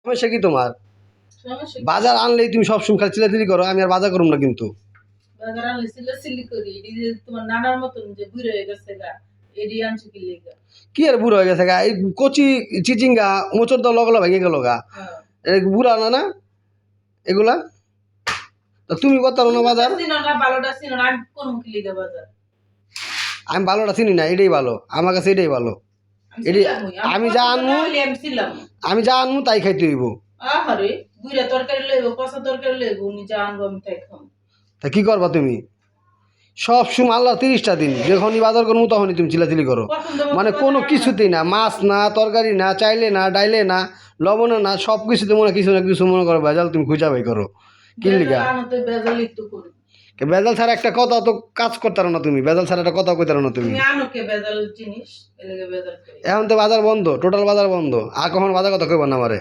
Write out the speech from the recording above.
সমস্যা কি তোমার? সমস্যা কি? বাজার আনলেই তুমি সবসময় খালি চিল্লাচিল্লি করো, আমি আর বাজার করুম না কিন্তু। বাজার আনলে সিল্লাসিল্লি করি, এটি যে তোমার নানার মতন যে বুড়ো হয়ে গেছে গা, এটি আনছো কি লেগা? কি আর বুড়ো হয়ে গেছে গা, এই কচি চিচিঙ্গা মোচর দল লগলা ভেঙে গেল গা, হ্যাঁ। বুড়া না না এগুলা। তো তুমি কত না বাজার? চিনো না, ভালোটা চিনো না, আমি কোন কি লেগা বাজার? আমি ভালোটা চিনি না, এটাই ভালো আমার কাছে, এটাই ভালো। এটি আমি যা আনমু, আমি যা আনমু তাই খাইতে হইব। আহারে বুইরা তরকারি লইব, কষা তরকারি লইব, উনি যা আনবো আমি তাই খাবো। তা কি করবা তুমি? সব সময় আল্লাহ 30টা দিন, যখনই বাজার করবো তখনই তুমি চিল্লাচিল্লি করো, মানে কোনো কিছুতেই না, মাছ না, তরকারি না, চাইলে না, ডাইলে না, লবণে না, সব কিছুতে মনে কিছু না কিছু মনে করো ভেজাল তুমি খুঁজা বাই করো। কি লিগা? বেজাল একটু করি। ভেজাল ছাড়া একটা কথা তো কাজ করতে পারো না তুমি, ভেজাল ছাড়া একটা কথা কইতে পারো না তুমি। তুমি আনো কে বেজাল জিনিস, এলাকে বেজাল করি। এখন তো বাজার বন্ধ, টোটাল বাজার বন্ধ, আর কখন বাজার কথা কইবা না আমারে।